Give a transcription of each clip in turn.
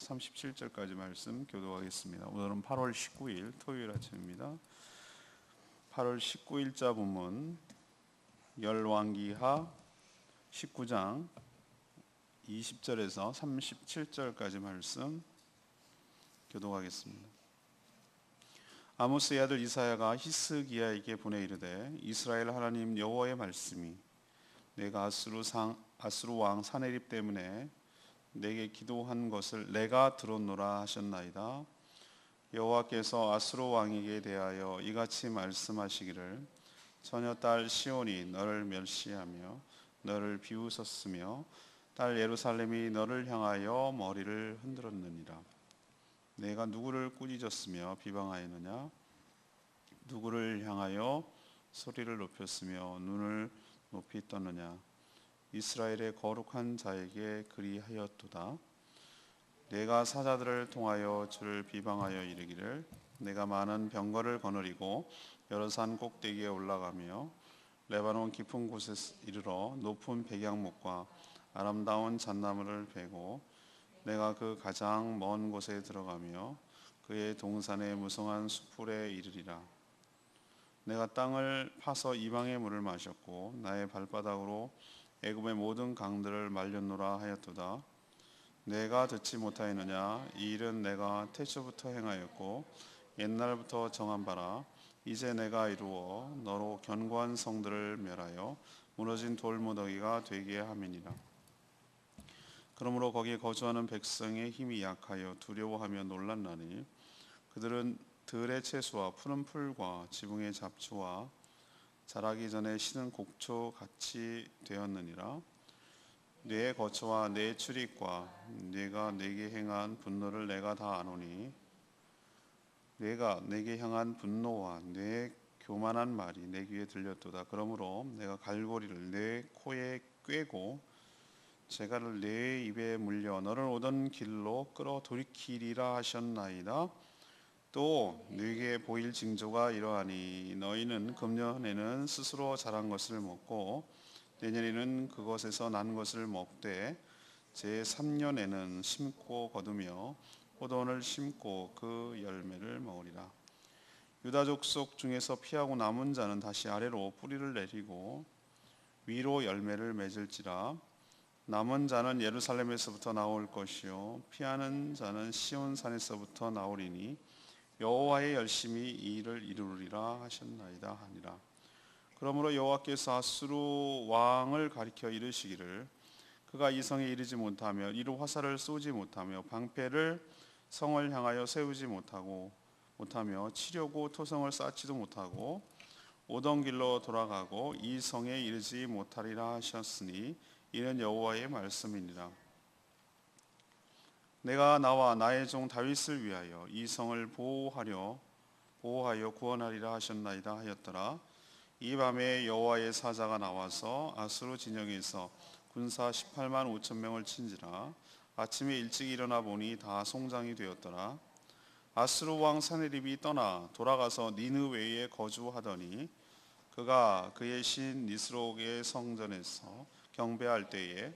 37절까지 말씀 교도하겠습니다. 오늘은 8월 19일 토요일 아침입니다. 8월 19일자 본문 열왕기하 19장 20절에서 37절까지 말씀 교도하겠습니다. 아모스의 아들 이사야가 히스기야에게 보내 이르되 이스라엘 하나님 여호와의 말씀이 내가 아수르 왕 사네립 때문에 내게 기도한 것을 내가 들었노라 하셨나이다. 여호와께서 아수르 왕에게 대하여 이같이 말씀하시기를 처녀 딸 시온이 너를 멸시하며 너를 비웃었으며 딸 예루살렘이 너를 향하여 머리를 흔들었느니라. 내가 누구를 꾸짖었으며 비방하였느냐? 누구를 향하여 소리를 높였으며 눈을 높이 떴느냐? 이스라엘의 거룩한 자에게 그리하였도다. 내가 사자들을 통하여 주를 비방하여 이르기를 내가 많은 병거를 거느리고 여러 산 꼭대기에 올라가며 레바논 깊은 곳에 이르러 높은 백향목과 아름다운 잣나무를 베고 내가 그 가장 먼 곳에 들어가며 그의 동산의 무성한 수풀에 이르리라. 내가 땅을 파서 이방의 물을 마셨고 나의 발바닥으로 애굽의 모든 강들을 말렸노라 하였도다. 내가 듣지 못하였느냐? 이 일은 내가 태초부터 행하였고 옛날부터 정한 바라. 이제 내가 이루어 너로 견고한 성들을 멸하여 무너진 돌무더기가 되게 함이니라. 그러므로 거기에 거주하는 백성의 힘이 약하여 두려워하며 놀랐나니 그들은 들의 채소와 푸른 풀과 지붕의 잡초와 자라기 전에 시는 곡초 같이 되었느니라. 내 거처와 내 출입과 내가 내게 행한 분노를 내가 다 아노니 내가 내게 향한 분노와 내 교만한 말이 내 귀에 들렸도다. 그러므로 내가 갈고리를 내 코에 꿰고 재갈을 내 입에 물려 너를 오던 길로 끌어 돌이키리라 하셨나이다. 또 네게 보일 징조가 이러하니 너희는 금년에는 스스로 자란 것을 먹고 내년에는 그것에서 난 것을 먹되 제3년에는 심고 거두며 포도원을 심고 그 열매를 먹으리라. 유다 족속 중에서 피하고 남은 자는 다시 아래로 뿌리를 내리고 위로 열매를 맺을지라. 남은 자는 예루살렘에서부터 나올 것이요 피하는 자는 시온 산에서부터 나오리니 여호와의 열심히 이 일을 이루리라 하셨나이다 하니라. 그러므로 여호와께서 아수르 왕을 가리켜 이르시기를 그가 이 성에 이르지 못하며 이루 화살을 쏘지 못하며 방패를 성을 향하여 세우지 못하며 치려고 토성을 쌓지도 못하고 오던 길로 돌아가고 이 성에 이르지 못하리라 하셨으니 이는 여호와의 말씀이니라. 내가 나와 나의 종 다윗을 위하여 이 성을 보호하여 구원하리라 하셨나이다 하였더라. 이 밤에 여호와의 사자가 나와서 아수르 진영에서 군사 18만 5천 명을 친지라. 아침에 일찍 일어나 보니 다 송장이 되었더라. 아수르 왕 사네립이 떠나 돌아가서 니느웨에 거주하더니 그가 그의 신 니스록의 성전에서 경배할 때에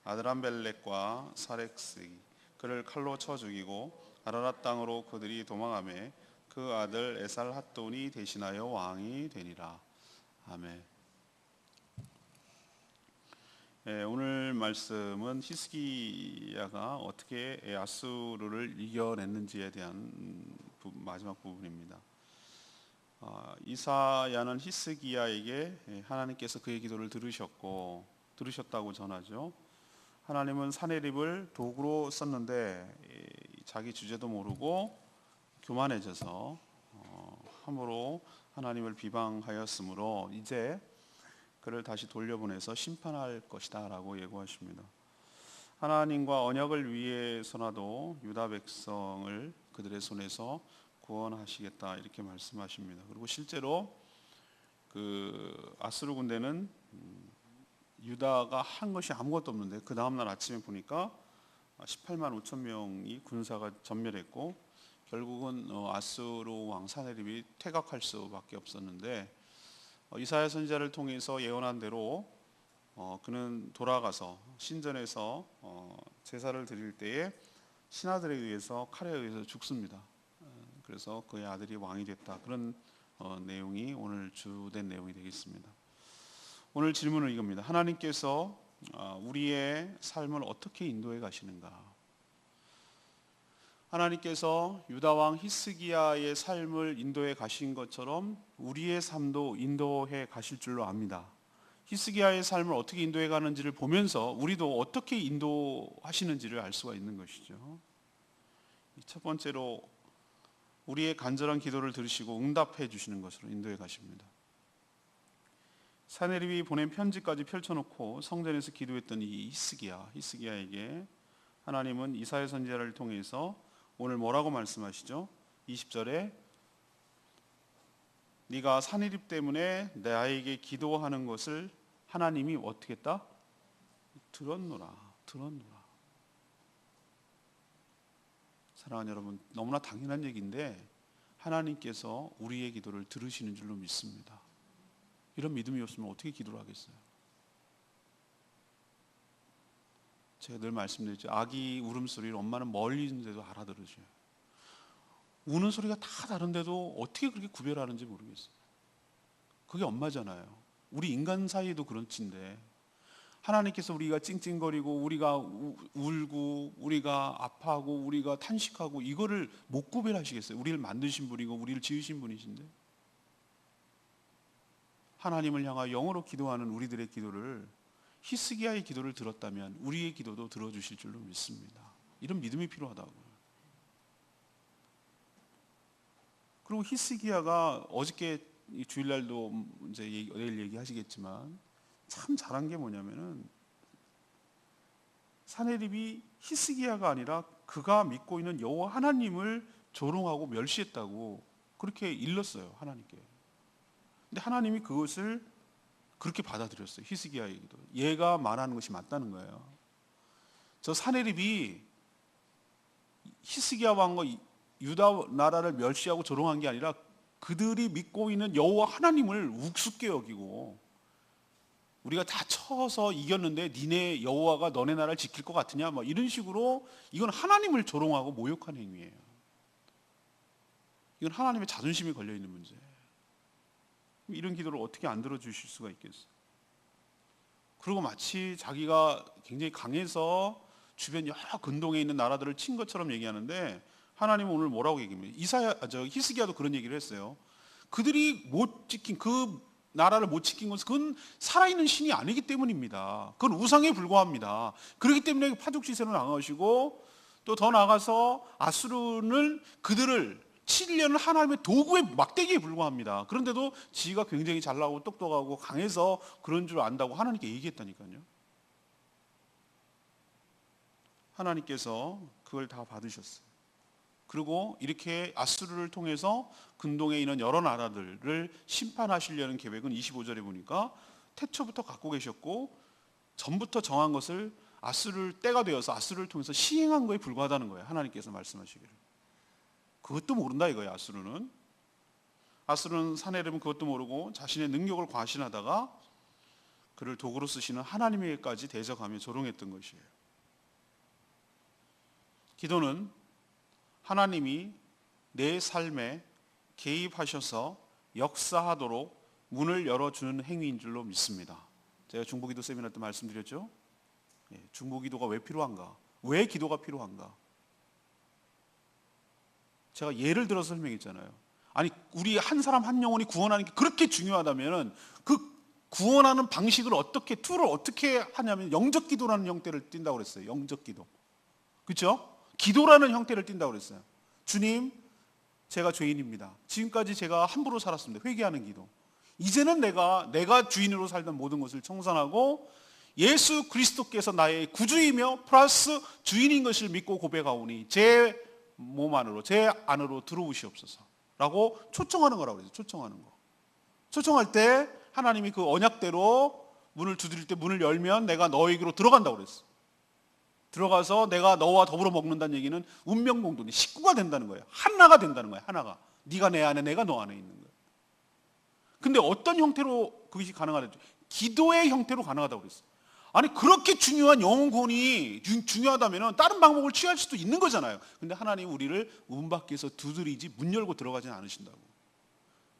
아드람벨렉과 사렉스이 그를 칼로 쳐 죽이고 아라랏 땅으로 그들이 도망하매 그 아들 에살핫돈이 대신하여 왕이 되니라. 아멘. 오늘 말씀은 히스기야가 어떻게 아수르를 이겨냈는지에 대한 마지막 부분입니다. 이사야는 히스기야에게 하나님께서 그의 기도를 들으셨다고 전하죠. 하나님은 사네립을 도구로 썼는데 자기 주제도 모르고 교만해져서 함부로 하나님을 비방하였으므로 이제 그를 다시 돌려보내서 심판할 것이다 라고 예고하십니다. 하나님과 언약을 위해서라도 유다 백성을 그들의 손에서 구원하시겠다 이렇게 말씀하십니다. 그리고 실제로 그 아수르 군대는 유다가 한 것이 아무것도 없는데 그 다음날 아침에 보니까 18만 5천 명이 군사가 전멸했고 결국은 아수르 왕 사네립이 퇴각할 수밖에 없었는데 이사야 선지자를 통해서 예언한 대로 그는 돌아가서 신전에서 제사를 드릴 때에 신하들에 의해서 칼에 의해서 죽습니다. 그래서 그의 아들이 왕이 됐다. 그런 내용이 오늘 주된 내용이 되겠습니다. 오늘 질문은 이겁니다. 하나님께서 우리의 삶을 어떻게 인도해 가시는가? 하나님께서 유다 왕 히스기야의 삶을 인도해 가신 것처럼 우리의 삶도 인도해 가실 줄로 압니다. 히스기야의 삶을 어떻게 인도해 가는지를 보면서 우리도 어떻게 인도하시는지를 알 수가 있는 것이죠. 첫 번째로 우리의 간절한 기도를 들으시고 응답해 주시는 것으로 인도해 가십니다. 사네립이 보낸 편지까지 펼쳐놓고 성전에서 기도했던 이 히스기야에게 하나님은 이사야 선지자를 통해서 오늘 뭐라고 말씀하시죠? 20절에 네가 사네립 때문에 나에게 기도하는 것을 하나님이 어떻게 했다? 들었노라. 사랑하는 여러분, 너무나 당연한 얘기인데 하나님께서 우리의 기도를 들으시는 줄로 믿습니다. 이런 믿음이 없으면 어떻게 기도를 하겠어요? 제가 늘 말씀드렸죠. 아기 울음소리를 엄마는 멀리 있는데도 알아들으셔요. 우는 소리가 다 다른데도 어떻게 그렇게 구별하는지 모르겠어요. 그게 엄마잖아요. 우리 인간 사이에도 그런 찐데 하나님께서 우리가 찡찡거리고 우리가 울고 우리가 아파하고 우리가 탄식하고 이거를 못 구별하시겠어요? 우리를 만드신 분이고 우리를 지으신 분이신데 하나님을 향하여 영어로 기도하는 우리들의 기도를 히스기야의 기도를 들었다면 우리의 기도도 들어주실 줄로 믿습니다. 이런 믿음이 필요하다고요. 그리고 히스기야가 어저께 주일날도 이제 내일 얘기하시겠지만 참 잘한 게 뭐냐면은 사네립이 히스기야가 아니라 그가 믿고 있는 여호와 하나님을 조롱하고 멸시했다고 그렇게 일렀어요. 하나님께. 근데 하나님이 그것을 그렇게 받아들였어요. 히스기야의 기도. 얘가 말하는 것이 맞다는 거예요. 저 사네립이 히스기야 왕과 유다 나라를 멸시하고 조롱한 게 아니라 그들이 믿고 있는 여호와 하나님을 우습게 여기고 우리가 다 쳐서 이겼는데 니네 여호와가 너네 나라를 지킬 것 같으냐 뭐 이런 식으로 이건 하나님을 조롱하고 모욕한 행위예요. 이건 하나님의 자존심이 걸려있는 문제예요. 이런 기도를 어떻게 안 들어주실 수가 있겠어요? 그리고 마치 자기가 굉장히 강해서 주변 여러 근동에 있는 나라들을 친 것처럼 얘기하는데 하나님은 오늘 뭐라고 얘기합니까? 히스기야도 그런 얘기를 했어요. 그들이 못 지킨 그 나라를 못 지킨 것은 그건 살아있는 신이 아니기 때문입니다. 그건 우상에 불과합니다. 그렇기 때문에 파죽지세로 나가시고 또 더 나아가서 아수르는 그들을 치려는 하나님의 도구의 막대기에 불과합니다. 그런데도 지가 굉장히 잘나고 똑똑하고 강해서 그런 줄 안다고 하나님께 얘기했다니까요. 하나님께서 그걸 다 받으셨어요. 그리고 이렇게 아수르를 통해서 근동에 있는 여러 나라들을 심판하시려는 계획은 25절에 보니까 태초부터 갖고 계셨고 전부터 정한 것을 아수르 때가 되어서 아수르를 통해서 시행한 거에 불과하다는 거예요. 하나님께서 말씀하시기를. 그것도 모른다 이거예요. 아수르는 사네립은 그것도 모르고 자신의 능력을 과신하다가 그를 도구로 쓰시는 하나님에게까지 대적하며 조롱했던 것이에요. 기도는 하나님이 내 삶에 개입하셔서 역사하도록 문을 열어주는 행위인 줄로 믿습니다. 제가 중보기도 세미나 때 말씀드렸죠. 중보기도가 왜 필요한가? 왜 기도가 필요한가? 제가 예를 들어서 설명했잖아요. 아니 우리 한 사람 한 영혼이 구원하는 게 그렇게 중요하다면 그 구원하는 방식을 툴을 어떻게 하냐면 영적 기도라는 형태를 띈다고 그랬어요. 영적 기도. 그렇죠? 기도라는 형태를 띈다고 그랬어요. 주님, 제가 죄인입니다. 지금까지 제가 함부로 살았습니다. 회개하는 기도. 이제는 내가 주인으로 살던 모든 것을 청산하고 예수 그리스도께서 나의 구주이며 플러스 주인인 것을 믿고 고백하오니 제 몸 안으로 제 안으로 들어오시옵소서 라고 초청하는 거라고 그랬어요. 초청할 때 하나님이 그 언약대로 문을 두드릴 때 문을 열면 내가 너에게로 들어간다고 그랬어요. 들어가서 내가 너와 더불어 먹는다는 얘기는 운명공동이 식구가 된다는 거예요. 하나가 된다는 거예요. 하나가. 네가 내 안에 내가 너 안에 있는 거예요. 근데 어떤 형태로 그것이 가능하다죠? 기도의 형태로 가능하다고 그랬어요. 아니 그렇게 중요한 영혼 구원이 중요하다면 다른 방법을 취할 수도 있는 거잖아요. 근데 하나님 우리를 문 밖에서 두드리지 문 열고 들어가지는 않으신다고.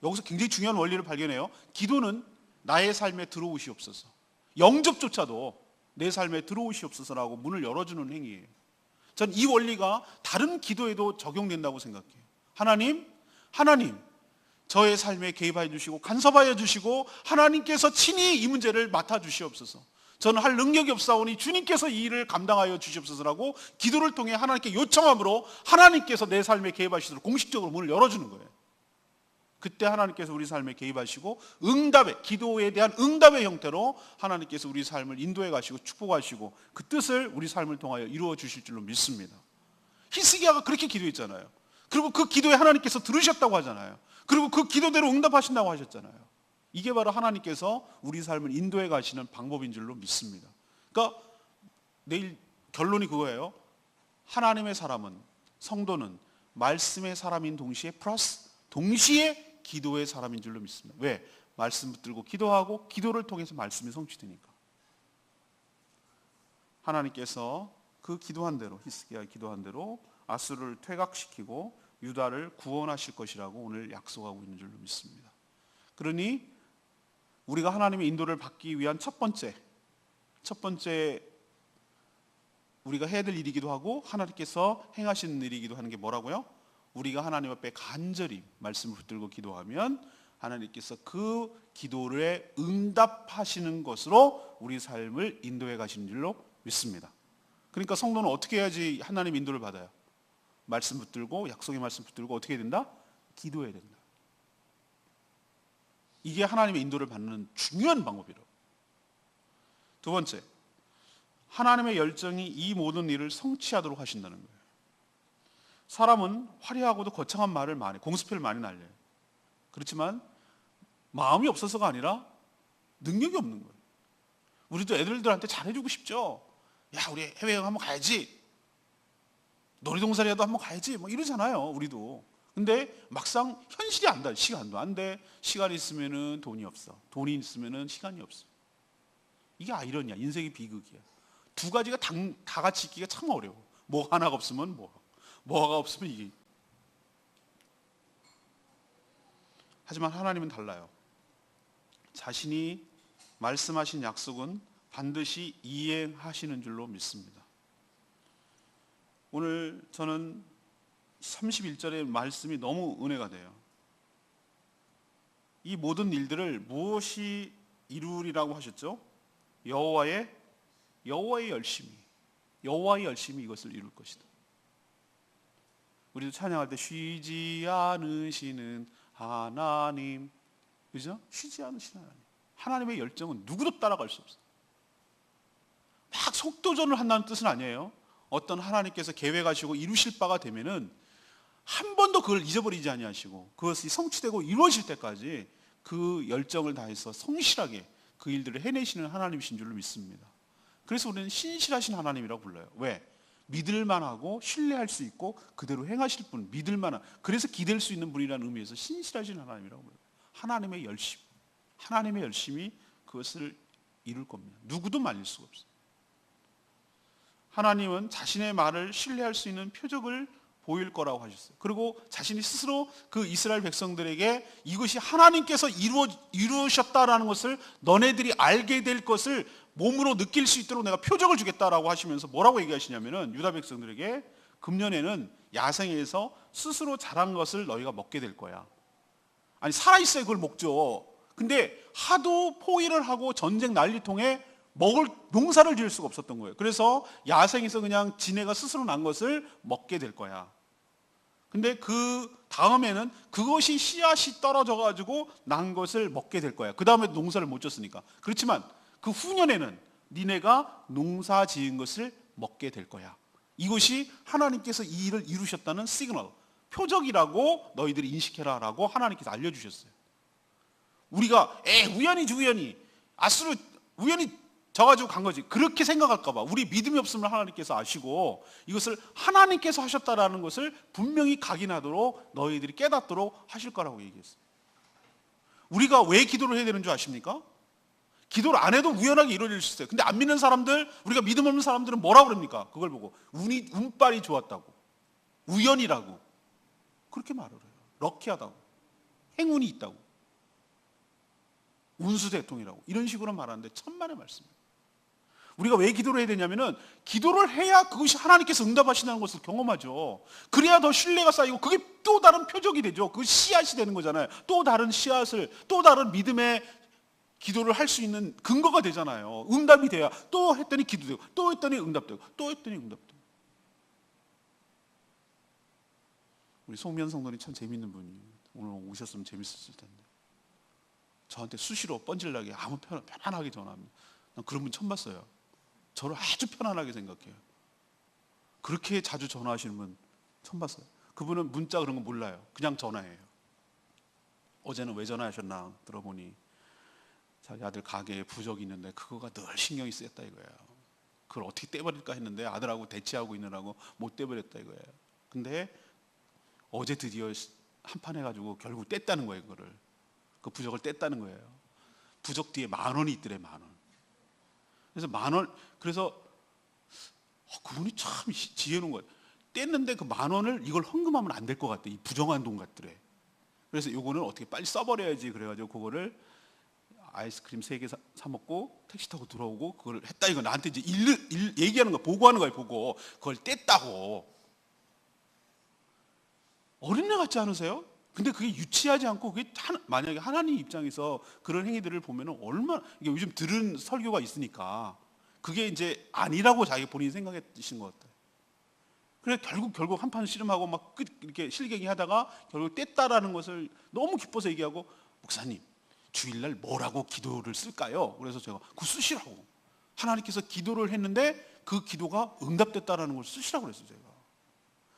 여기서 굉장히 중요한 원리를 발견해요. 기도는 나의 삶에 들어오시옵소서. 영접조차도 내 삶에 들어오시옵소서라고 문을 열어주는 행위예요. 전 이 원리가 다른 기도에도 적용된다고 생각해요. 하나님 저의 삶에 개입하여 주시고 간섭하여 주시고 하나님께서 친히 이 문제를 맡아 주시옵소서. 저는 할 능력이 없사오니 주님께서 이 일을 감당하여 주시옵소서라고 기도를 통해 하나님께 요청함으로 하나님께서 내 삶에 개입하시도록 공식적으로 문을 열어주는 거예요. 그때 하나님께서 우리 삶에 개입하시고 기도에 대한 응답의 형태로 하나님께서 우리 삶을 인도해 가시고 축복하시고 그 뜻을 우리 삶을 통하여 이루어 주실 줄로 믿습니다. 히스기야가 그렇게 기도했잖아요. 그리고 그 기도에 하나님께서 들으셨다고 하잖아요. 그리고 그 기도대로 응답하신다고 하셨잖아요. 이게 바로 하나님께서 우리 삶을 인도해 가시는 방법인 줄로 믿습니다. 그러니까 내일 결론이 그거예요. 하나님의 사람은, 성도는 말씀의 사람인 동시에 플러스 동시에 기도의 사람인 줄로 믿습니다. 왜? 말씀 붙들고 기도하고 기도를 통해서 말씀이 성취되니까. 하나님께서 그 기도한 대로, 히스기야 기도한 대로 아수르를 퇴각시키고 유다를 구원하실 것이라고 오늘 약속하고 있는 줄로 믿습니다. 그러니 우리가 하나님의 인도를 받기 위한 첫 번째 우리가 해야 될 일이기도 하고 하나님께서 행하시는 일이기도 하는 게 뭐라고요? 우리가 하나님 앞에 간절히 말씀을 붙들고 기도하면 하나님께서 그 기도에 응답하시는 것으로 우리 삶을 인도해 가시는 줄로 믿습니다. 그러니까 성도는 어떻게 해야지 하나님 인도를 받아요? 말씀 붙들고, 약속의 말씀 붙들고 어떻게 해야 된다? 기도해야 된다. 이게 하나님의 인도를 받는 중요한 방법이라고. 두 번째, 하나님의 열정이 이 모든 일을 성취하도록 하신다는 거예요. 사람은 화려하고도 거창한 말을 많이, 공수표를 많이 날려요. 그렇지만 마음이 없어서가 아니라 능력이 없는 거예요. 우리도 애들한테 잘해주고 싶죠. 야, 우리 해외여행 한번 가야지. 놀이동산이라도 한번 가야지. 뭐 이러잖아요, 우리도. 근데 막상 현실이 안 돼. 시간도 안 돼. 시간이 있으면은 돈이 없어. 돈이 있으면은 시간이 없어. 이게 아이러니야. 인생의 비극이야. 두 가지가 다 같이 있기가 참 어려워. 뭐 하나가 없으면 뭐가 없으면 이게. 하지만 하나님은 달라요. 자신이 말씀하신 약속은 반드시 이행하시는 줄로 믿습니다. 오늘 저는 31절의 말씀이 너무 은혜가 돼요. 이 모든 일들을 무엇이 이루리라고 하셨죠? 여호와의 열심이 이것을 이룰 것이다. 우리도 찬양할 때 쉬지 않으시는 하나님, 그죠? 쉬지 않으시는 하나님. 하나님의 열정은 누구도 따라갈 수 없어요. 막 속도전을 한다는 뜻은 아니에요. 어떤 하나님께서 계획하시고 이루실 바가 되면은 한 번도 그걸 잊어버리지 아니하시고 그것이 성취되고 이루어질 때까지 그 열정을 다해서 성실하게 그 일들을 해내시는 하나님이신 줄로 믿습니다. 그래서 우리는 신실하신 하나님이라고 불러요. 왜? 믿을만하고 신뢰할 수 있고 그대로 행하실 분, 믿을만한, 그래서 기댈 수 있는 분이라는 의미에서 신실하신 하나님이라고 불러요. 하나님의 열심이 그것을 이룰 겁니다. 누구도 말릴 수가 없어요. 하나님은 자신의 말을 신뢰할 수 있는 표적을 보일 거라고 하셨어요. 그리고 자신이 스스로 그 이스라엘 백성들에게 이것이 하나님께서 이루셨다라는 것을 너네들이 알게 될 것을 몸으로 느낄 수 있도록 내가 표적을 주겠다라고 하시면서 뭐라고 얘기하시냐면은 유다 백성들에게 금년에는 야생에서 스스로 자란 것을 너희가 먹게 될 거야. 아니 살아있어야 그걸 먹죠. 근데 하도 포위를 하고 전쟁 난리통에 먹을 농사를 지을 수가 없었던 거예요. 그래서 야생에서 그냥 지네가 스스로 난 것을 먹게 될 거야. 근데 그 다음에는 그것이 씨앗이 떨어져 가지고 난 것을 먹게 될 거야. 그 다음에 농사를 못 졌으니까. 그렇지만 그 후년에는 니네가 농사 지은 것을 먹게 될 거야. 이것이 하나님께서 이 일을 이루셨다는 시그널, 표적이라고 너희들이 인식해라라고 하나님께서 알려주셨어요. 우리가 우연히 아수르 우연히 져가지고 간 거지. 그렇게 생각할까 봐. 우리 믿음이 없으면 하나님께서 아시고 이것을 하나님께서 하셨다라는 것을 분명히 각인하도록 너희들이 깨닫도록 하실 거라고 얘기했어요. 우리가 왜 기도를 해야 되는 줄 아십니까? 기도를 안 해도 우연하게 이루어질 수 있어요. 근데 안 믿는 사람들, 우리가 믿음 없는 사람들은 뭐라 그럽니까? 그걸 보고 운빨이 좋았다고, 우연이라고 그렇게 말을 해요. 럭키하다고, 행운이 있다고, 운수대통이라고 이런 식으로 말하는데 천만의 말씀이에요. 우리가 왜 기도를 해야 되냐면은 기도를 해야 그것이 하나님께서 응답하신다는 것을 경험하죠. 그래야 더 신뢰가 쌓이고 그게 또 다른 표적이 되죠. 그 씨앗이 되는 거잖아요. 또 다른 씨앗을, 또 다른 믿음의 기도를 할 수 있는 근거가 되잖아요. 응답이 돼야 또 했더니 기도되고, 또 했더니 응답되고, 또 했더니 응답되고. 우리 송면 성도님 참 재밌는 분이에요. 오늘 오셨으면 재밌었을 텐데. 저한테 수시로 뻔질나게 아무 편안하게 전화합니다. 난 그런 분 처음 봤어요. 저를 아주 편안하게 생각해요. 그렇게 자주 전화하시는 분 처음 봤어요. 그분은 문자 그런 거 몰라요. 그냥 전화해요. 어제는 왜 전화하셨나 들어보니 자기 아들 가게에 부적이 있는데 그거가 늘 신경이 쓰였다 이거예요. 그걸 어떻게 떼버릴까 했는데 아들하고 대치하고 있느라고 못 떼버렸다 이거예요. 근데 어제 드디어 한판 해가지고 결국 뗐다는 거예요. 그거를. 그 부적을 뗐다는 거예요. 부적 뒤에 10,000원이 있더래. 10,000원. 그래서 10,000원, 그래서 그분이 참 지혜로운 거예요. 뗐는데 그 10,000원을 이걸 헌금하면 안 될 것 같대. 이 부정한 돈 같더래. 그래서 요거는 어떻게 빨리 써버려야지. 그래가지고 그거를 아이스크림 3개 사 먹고 택시 타고 들어오고 그걸 했다. 이거 나한테 이제 얘기하는 거야. 보고하는 거예요. 보고 그걸 뗐다고. 어린애 같지 않으세요? 근데 그게 유치하지 않고 그게 만약에 하나님 입장에서 그런 행위들을 보면은 얼마나, 이게 요즘 들은 설교가 있으니까 그게 이제 아니라고 자기 본인이 생각했신 것 같아요. 그래 결국 한판 씨름하고 막 이렇게 실갱이 하다가 결국 뗐다라는 것을 너무 기뻐서 얘기하고, 목사님 주일날 뭐라고 기도를 쓸까요? 그래서 제가 그거 쓰시라고. 하나님께서 기도를 했는데 그 기도가 응답됐다라는 걸 쓰시라고 그랬어요. 제가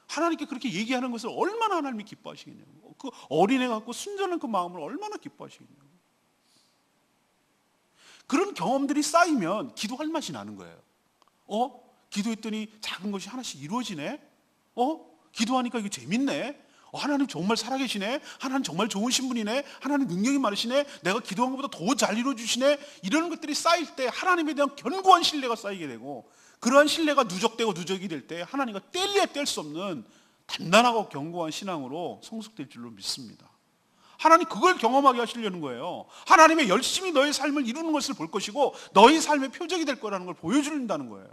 하나님께 그렇게 얘기하는 것을 얼마나 하나님이 기뻐하시겠냐고. 그 어린애 같고 순전한 그 마음을 얼마나 기뻐하시겠냐고. 그런 경험들이 쌓이면 기도할 맛이 나는 거예요. 기도했더니 작은 것이 하나씩 이루어지네. 기도하니까 이게 재밌네. 하나님 정말 살아계시네. 하나님 정말 좋으신 분이네. 하나님 능력이 많으시네. 내가 기도한 것보다 더 잘 이루어주시네. 이런 것들이 쌓일 때 하나님에 대한 견고한 신뢰가 쌓이게 되고, 그러한 신뢰가 누적되고 누적이 될 때 하나님과 뗄래야 뗄 수 없는 단단하고 견고한 신앙으로 성숙될 줄로 믿습니다. 하나님 그걸 경험하게 하시려는 거예요. 하나님의 열심히 너의 삶을 이루는 것을 볼 것이고 너의 삶의 표적이 될 거라는 걸 보여준다는 거예요.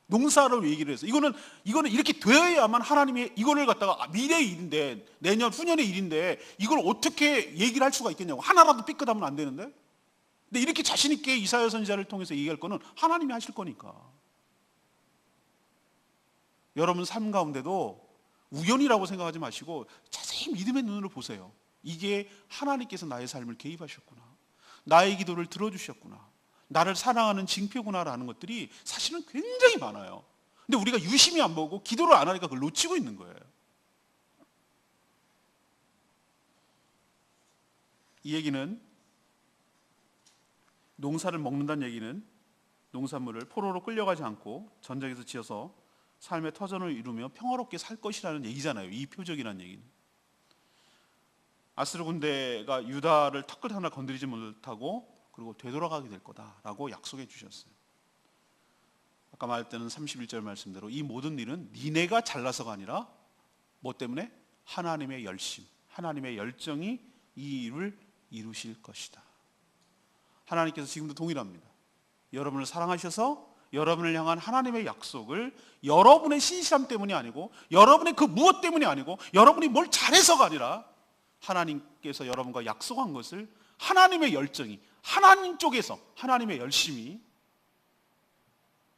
농사를 얘기를 해서 이거는 이렇게 되어야만 하나님이 이거를 갖다가 미래의 일인데, 내년 후년의 일인데 이걸 어떻게 얘기를 할 수가 있겠냐고. 하나라도 삐끗하면 안 되는데. 근데 이렇게 자신 있게 이사야 선지자를 통해서 얘기할 거는 하나님이 하실 거니까. 여러분 삶 가운데도 우연이라고 생각하지 마시고 자세히 믿음의 눈으로 보세요. 이게 하나님께서 나의 삶을 개입하셨구나. 나의 기도를 들어주셨구나. 나를 사랑하는 징표구나라는 것들이 사실은 굉장히 많아요. 근데 우리가 유심히 안 보고 기도를 안 하니까 그걸 놓치고 있는 거예요. 이 얘기는, 농사를 먹는다는 얘기는 농산물을 포로로 끌려가지 않고 전쟁에서 지어서 삶의 터전을 이루며 평화롭게 살 것이라는 얘기잖아요. 이 표적이라는 얘기는. 아스르 군대가 유다를 턱끝 하나 건드리지 못하고 그리고 되돌아가게 될 거다라고 약속해 주셨어요. 아까 말했던 31절 말씀대로 이 모든 일은 니네가 잘나서가 아니라 뭐 때문에? 하나님의 열심, 하나님의 열정이 이 일을 이루실 것이다. 하나님께서 지금도 동일합니다. 여러분을 사랑하셔서 여러분을 향한 하나님의 약속을 여러분의 신실함 때문이 아니고 여러분의 그 무엇 때문이 아니고 여러분이 뭘 잘해서가 아니라 하나님께서 여러분과 약속한 것을 하나님의 열정이, 하나님 쪽에서 하나님의 열심이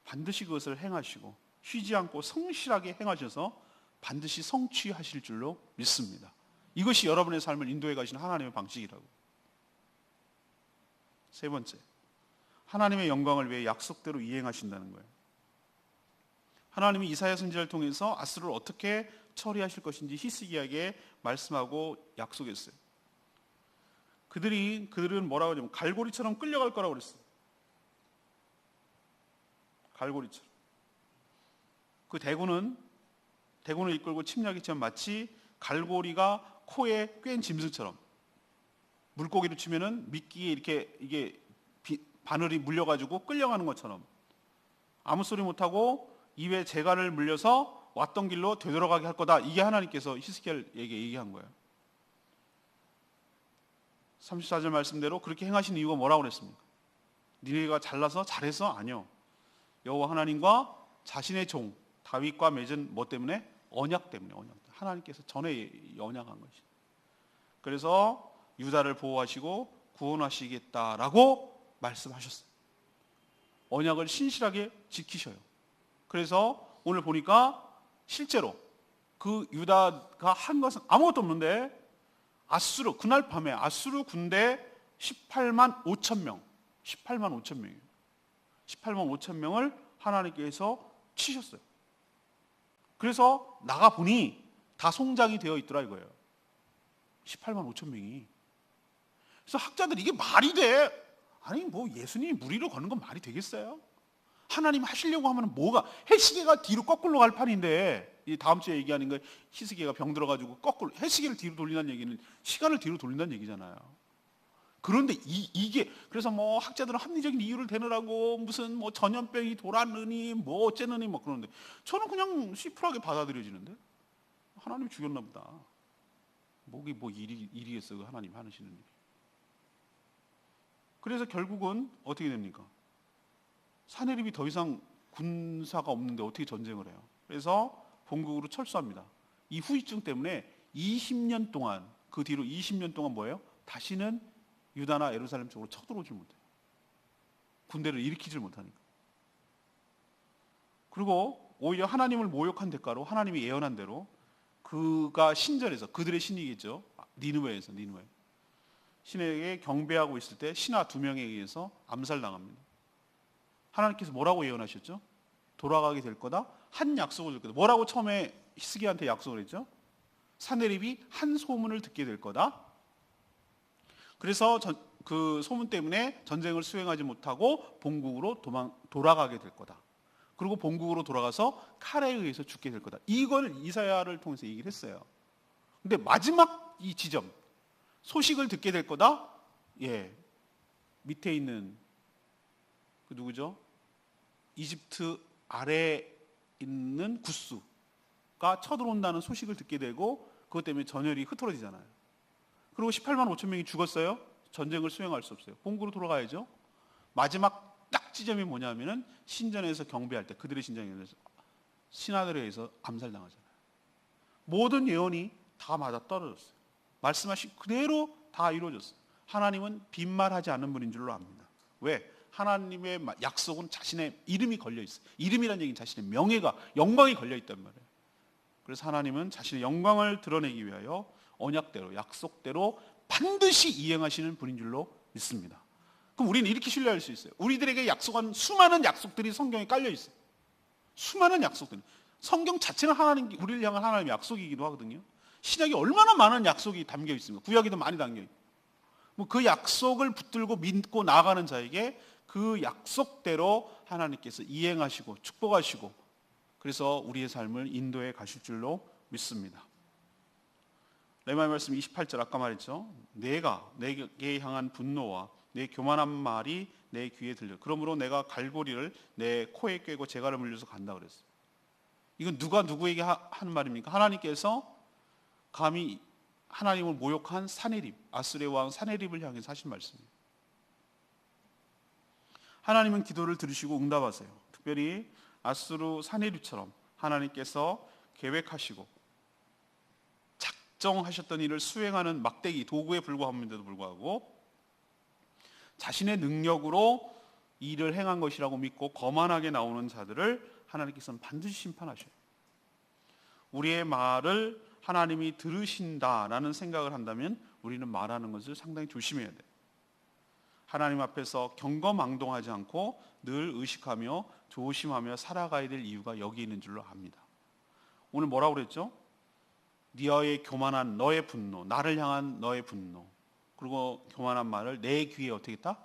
반드시 그것을 행하시고 쉬지 않고 성실하게 행하셔서 반드시 성취하실 줄로 믿습니다. 이것이 여러분의 삶을 인도해 가시는 하나님의 방식이라고. 세 번째, 하나님의 영광을 위해 약속대로 이행하신다는 거예요. 하나님이 이사야 선지자를 통해서 아스르를 어떻게 처리하실 것인지 히스기야에게 말씀하고 약속했어요. 그들은 뭐라고 하냐면 갈고리처럼 끌려갈 거라고 그랬어요. 갈고리처럼. 그 대군을 이끌고 침략했지만 마치 갈고리가 코에 꿰인 짐승처럼, 물고기를 치면은 미끼에 이렇게 이게 바늘이 물려가지고 끌려가는 것처럼 아무 소리 못하고 입에 재갈을 물려서 왔던 길로 되돌아가게 할 거다. 이게 하나님께서 히스기야에게 얘기한 거예요. 34절 말씀대로 그렇게 행하신 이유가 뭐라고 그랬습니까? 니네가 잘나서 잘해서? 아니요. 여호와 하나님과 자신의 종 다윗과 맺은 뭐 때문에? 언약 때문에. 언약. 하나님께서 전에 언약한 것이. 그래서 유다를 보호하시고 구원하시겠다라고 말씀하셨어요. 언약을 신실하게 지키셔요. 그래서 오늘 보니까 실제로 그 유다가 한 것은 아무것도 없는데 아수르, 그날 밤에 아수르 군대 18만 5천 명, 18만 5천 명이에요. 18만 5천 명을 하나님께서 치셨어요. 그래서 나가보니 다 송장이 되어 있더라 이거예요. 18만 5천 명이. 그래서 학자들이 이게 말이 돼? 아니 뭐 예수님이 무리로 걷는 건 말이 되겠어요? 하나님 하시려고 하면 뭐가, 해시계가 뒤로 거꾸로 갈 판인데, 이 다음 주에 얘기하는 거 히스기야가 병 들어가지고 거꾸로 해시계를 뒤로 돌린다는 얘기는 시간을 뒤로 돌린다는 얘기잖아요. 그런데 이게 그래서 뭐 학자들은 합리적인 이유를 대느라고 무슨 뭐 전염병이 돌았느니 뭐 어째느니 뭐 그러는데 저는 그냥 시플하게 받아들여지는데 하나님이 죽였나 보다. 뭐기 뭐 일이겠어요, 하나님 하시는 일이. 그래서 결국은 어떻게 됩니까? 사내립이 더 이상 군사가 없는데 어떻게 전쟁을 해요? 그래서 본국으로 철수합니다. 이 후유증 때문에 20년 동안, 그 뒤로 20년 동안 뭐예요? 다시는 유다나 예루살렘 쪽으로 쳐들어오질 못해요. 군대를 일으키질 못하니까. 그리고 오히려 하나님을 모욕한 대가로 하나님이 예언한 대로 그가 신전에서, 그들의 신이겠죠, 니느웨에서, 니느웨 신에게 경배하고 있을 때 신하 2명에 의해서 암살당합니다. 하나님께서 뭐라고 예언하셨죠? 돌아가게 될 거다. 한 약속을 줄 거다. 뭐라고 처음에 히스기야한테 약속을 했죠? 사내립이 한 소문을 듣게 될 거다. 그래서 그 소문 때문에 전쟁을 수행하지 못하고 본국으로 돌아가게 될 거다. 그리고 본국으로 돌아가서 칼에 의해서 죽게 될 거다. 이걸 이사야를 통해서 얘기를 했어요. 근데 마지막 이 지점, 소식을 듣게 될 거다. 예, 밑에 있는 그 누구죠? 이집트 아래에 있는 구스가 쳐들어온다는 소식을 듣게 되고 그것 때문에 전열이 흐트러지잖아요. 그리고 18만 5천 명이 죽었어요. 전쟁을 수행할 수 없어요. 본국으로 돌아가야죠. 마지막 딱 지점이 뭐냐면은 신전에서 경배할 때, 그들의 신전에서 신하들에 의해서 암살당하잖아요. 모든 예언이 다 맞아 떨어졌어요. 말씀하신 그대로 다 이루어졌어요. 하나님은 빈말하지 않는 분인 줄로 압니다. 왜? 하나님의 약속은 자신의 이름이 걸려 있어요. 이름이라는 얘기는 자신의 명예가, 영광이 걸려 있단 말이에요. 그래서 하나님은 자신의 영광을 드러내기 위하여 언약대로, 약속대로 반드시 이행하시는 분인 줄로 믿습니다. 그럼 우리는 이렇게 신뢰할 수 있어요. 우리들에게 약속한 수많은 약속들이 성경에 깔려 있어요. 수많은 약속들. 성경 자체는 하나님, 우리를 향한 하나님의 약속이기도 하거든요. 신약에 얼마나 많은 약속이 담겨 있습니까? 구약에도 많이 담겨 있고. 그 약속을 붙들고 믿고 나아가는 자에게 그 약속대로 하나님께서 이행하시고 축복하시고 그래서 우리의 삶을 인도해 가실 줄로 믿습니다. 레마의 말씀 28절 아까 말했죠. 내가 내게 향한 분노와 내 교만한 말이 내 귀에 들려. 그러므로 내가 갈고리를 내 코에 꿰고 재갈을 물려서 간다 그랬어요. 이건 누가 누구에게 하는 말입니까? 하나님께서 감히 하나님을 모욕한 사내립, 아수르의 왕 사내립을 향해서 하신 말씀이에요. 하나님은 기도를 들으시고 응답하세요. 특별히 아수르 사내립처럼 하나님께서 계획하시고 작정하셨던 일을 수행하는 막대기, 도구에 불과함에도 불구하고 자신의 능력으로 일을 행한 것이라고 믿고 거만하게 나오는 자들을 하나님께서는 반드시 심판하셔요. 우리의 말을 하나님이 들으신다라는 생각을 한다면 우리는 말하는 것을 상당히 조심해야 돼요. 하나님 앞에서 경거망동하지 않고 늘 의식하며 조심하며 살아가야 될 이유가 여기 있는 줄로 압니다. 오늘 뭐라고 그랬죠? 너의 교만한 너의 분노, 나를 향한 너의 분노, 그리고 교만한 말을 내 귀에 어떻게 했다?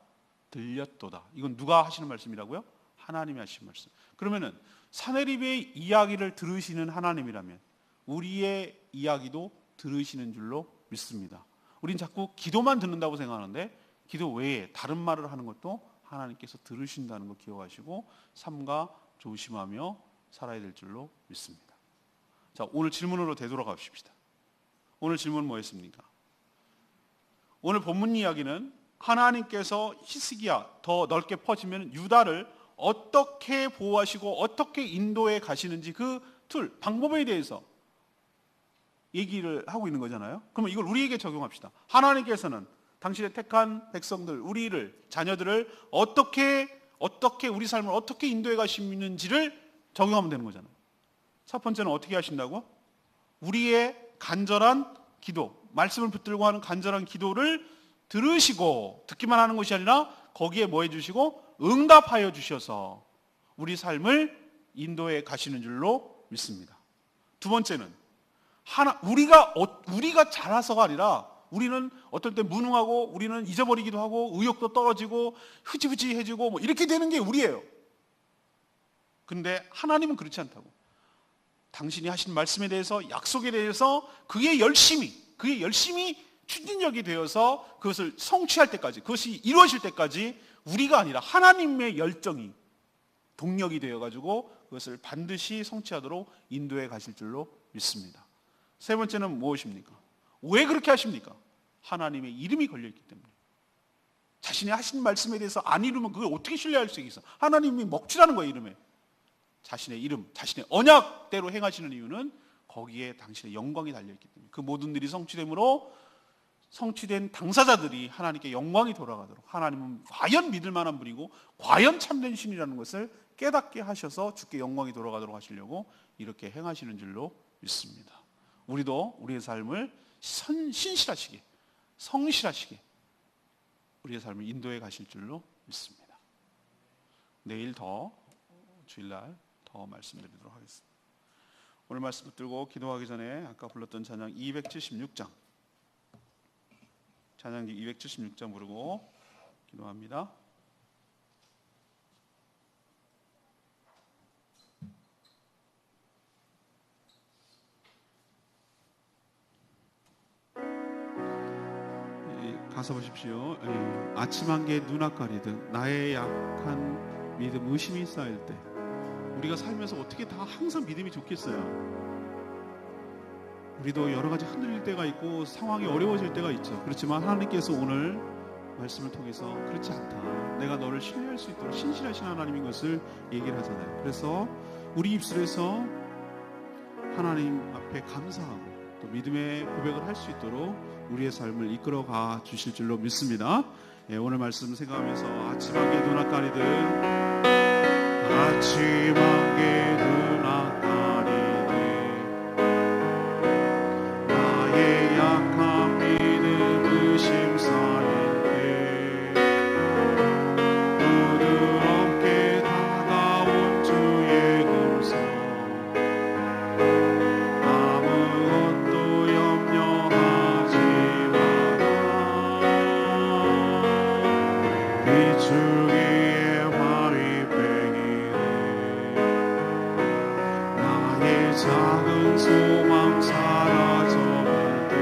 들렸도다. 이건 누가 하시는 말씀이라고요? 하나님이 하시는 말씀. 그러면은 사내립의 이야기를 들으시는 하나님이라면 우리의 이야기도 들으시는 줄로 믿습니다. 우린 자꾸 기도만 듣는다고 생각하는데 기도 외에 다른 말을 하는 것도 하나님께서 들으신다는 거 기억하시고 삼가 조심하며 살아야 될 줄로 믿습니다. 자, 오늘 질문으로 되돌아갑시다. 오늘 질문은 뭐였습니까? 오늘 본문 이야기는 하나님께서 히스기야 더 넓게 퍼지면 유다를 어떻게 보호하시고 어떻게 인도해 가시는지 그 방법에 대해서 얘기를 하고 있는 거잖아요. 그러면 이걸 우리에게 적용합시다. 하나님께서는 당신의 택한 백성들, 우리를, 자녀들을 어떻게 우리 삶을 어떻게 인도해 가시는지를 적용하면 되는 거잖아요. 첫 번째는 어떻게 하신다고? 우리의 간절한 기도, 말씀을 붙들고 하는 간절한 기도를 들으시고 듣기만 하는 것이 아니라 거기에 뭐 해주시고 응답하여 주셔서 우리 삶을 인도해 가시는 줄로 믿습니다. 두 번째는 우리가 잘해서가 아니라 우리는 어떨 때 무능하고 우리는 잊어버리기도 하고 의욕도 떨어지고 흐지부지해지고 뭐 이렇게 되는 게 우리예요. 근데 하나님은 그렇지 않다고. 당신이 하신 말씀에 대해서, 약속에 대해서 그게 열심히 추진력이 되어서 그것을 성취할 때까지, 그것이 이루어질 때까지 우리가 아니라 하나님의 열정이 동력이 되어가지고 그것을 반드시 성취하도록 인도해 가실 줄로 믿습니다. 세 번째는 무엇입니까? 왜 그렇게 하십니까? 하나님의 이름이 걸려있기 때문에. 자신이 하신 말씀에 대해서 안 이루면 그걸 어떻게 신뢰할 수 있어? 하나님이 먹칠하는 거예요, 이름에. 자신의 이름, 자신의 언약대로 행하시는 이유는 거기에 당신의 영광이 달려있기 때문에. 그 모든 일이 성취됨으로 성취된 당사자들이 하나님께 영광이 돌아가도록, 하나님은 과연 믿을 만한 분이고 과연 참된 신이라는 것을 깨닫게 하셔서 주께 영광이 돌아가도록 하시려고 이렇게 행하시는 줄로 믿습니다. 우리도 우리의 삶을 신실하시게, 성실하시게 우리의 삶을 인도해 가실 줄로 믿습니다. 내일 주일날 더 말씀드리도록 하겠습니다. 오늘 말씀 붙들고 기도하기 전에 아까 불렀던 찬양 276장, 찬양지 276장 부르고 기도합니다. 가서 보십시오. 아침 한개 눈앞 가리듯 나의 약한 믿음, 의심이 쌓일 때 우리가 살면서 어떻게 다 항상 믿음이 좋겠어요? 우리도 여러 가지 흔들릴 때가 있고 상황이 어려워질 때가 있죠. 그렇지만 하나님께서 오늘 말씀을 통해서 그렇지 않다, 내가 너를 신뢰할 수 있도록 신실하신 하나님인 것을 얘기를 하잖아요. 그래서 우리 입술에서 하나님 앞에 감사하고 또 믿음의 고백을 할 수 있도록 우리의 삶을 이끌어가 주실 줄로 믿습니다. 오늘 말씀 생각하면서 아침 한개 눈앞 가리듯, 아침 한개 눈앞 가리듯 나의 약한 믿음 의심 쌓일 때 부드럽게 다가온 주의 음성, 아무것도 염려하지 마라. 비추기에 화리뱅이네 나의 작은 소망 사라져갈 때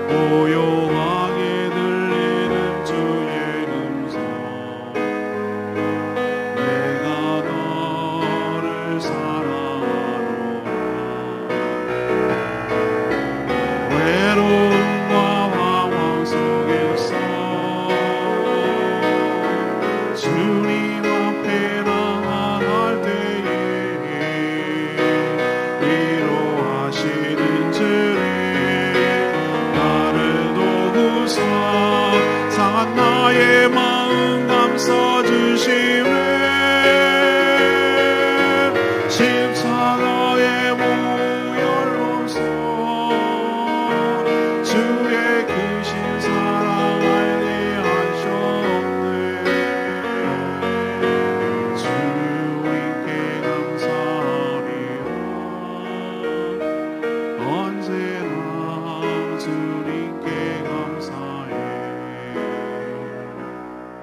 고요하게 들리는 주의 음성, 내가 너를 사랑하노라. 외로움과 방황 속에서 주님 앞에 나아갈 때에 위로하시는 주님, 나를 도우사 상한 나의 마음 감싸주시네. 십자가의 무열로서 주의 크신 사랑 알게 하셨네. 주님께 감사하리라. 언제나 주님께 감사해.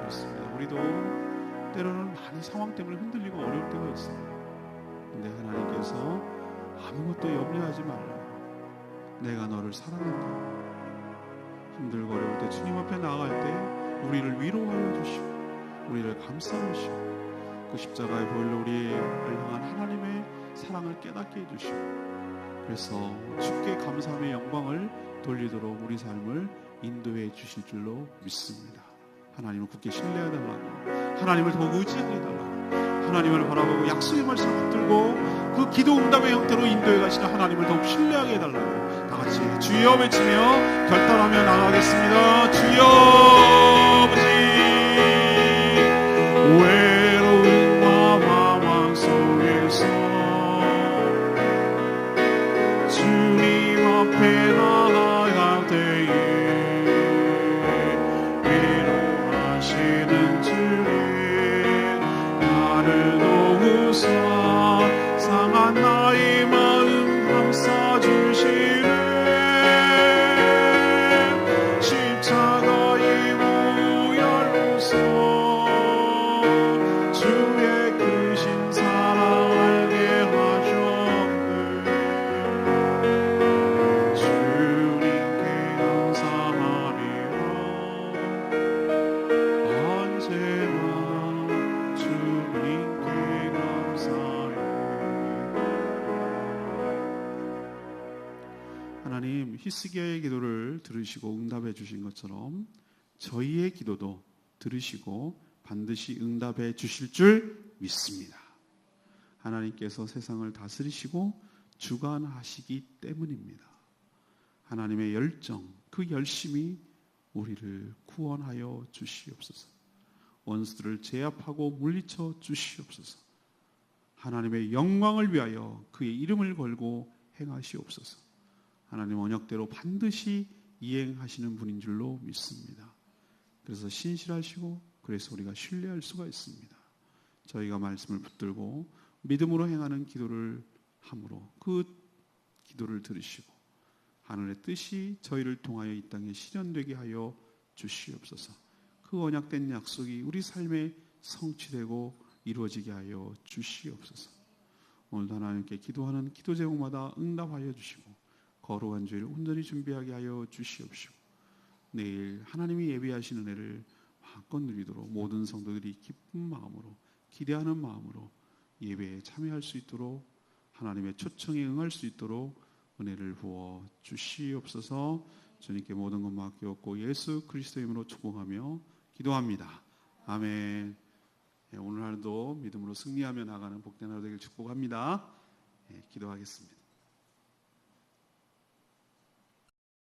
그렇습니다. 우리도 때로는 많은 상황 때문에 흔들리고 어려울 때가 있어요. 근데 하나님께서 아무것도 염려하지 말라, 내가 너를 사랑한다. 힘들고 어려울 때 주님 앞에 나아갈 때 우리를 위로하여 주시고 우리를 감싸 주시고 그 십자가의 보혈로 우리를 향한 하나님의 사랑을 깨닫게 해주시고 그래서 주께 감사함의 영광을 돌리도록 우리 삶을 인도해 주실 줄로 믿습니다. 하나님을 굳게 신뢰해달라고, 하나님을 더욱 의지해달라고, 하나님을 바라보고 약속의 말씀을 붙들고 그 기도 응답의 형태로 인도해 가시는 하나님을 더욱 신뢰하게 해달라고 다같이 주여 외치며 결단하며 나가겠습니다. 주여 아버지, 외로움과 방황 속에서 주님 앞에 나아갈 때에 위로하시는 주님 나를 도우사 상한 나의 마음 감싸주시네. 십자가의 보혈로서 주의 크신 사랑 알게 하셨네. 주님께 감사하리라. 언제나 주님께 감사해. 하나님, 히스기야의 기도를 들으시고 응답해 주신 것처럼 저희의 기도도 들으시고 반드시 응답해 주실 줄 믿습니다. 하나님께서 세상을 다스리시고 주관하시기 때문입니다. 하나님의 열정, 그 열심이 우리를 구원하여 주시옵소서. 원수들을 제압하고 물리쳐 주시옵소서. 하나님의 영광을 위하여 그의 이름을 걸고 행하시옵소서. 하나님 언약대로 반드시 이행하시는 분인 줄로 믿습니다. 그래서 신실하시고 그래서 우리가 신뢰할 수가 있습니다. 저희가 말씀을 붙들고 믿음으로 행하는 기도를 함으로 그 기도를 들으시고 하늘의 뜻이 저희를 통하여 이 땅에 실현되게 하여 주시옵소서. 그 언약된 약속이 우리 삶에 성취되고 이루어지게 하여 주시옵소서. 오늘도 하나님께 기도하는 기도 제목마다 응답하여 주시고 거룩한 주일을 온전히 준비하게 하여 주시옵시고 내일 하나님이 예비하시는 은혜를 마음껏 누리도록 모든 성도들이 기쁜 마음으로 기대하는 마음으로 예배에 참여할 수 있도록 하나님의 초청에 응할 수 있도록 은혜를 부어 주시옵소서. 주님께 모든 것 맡겼고 예수 그리스도의 이름으로 축복하며 기도합니다. 아멘. 오늘 하루도 믿음으로 승리하며 나가는 복된 하루 되길 축복합니다. 기도하겠습니다.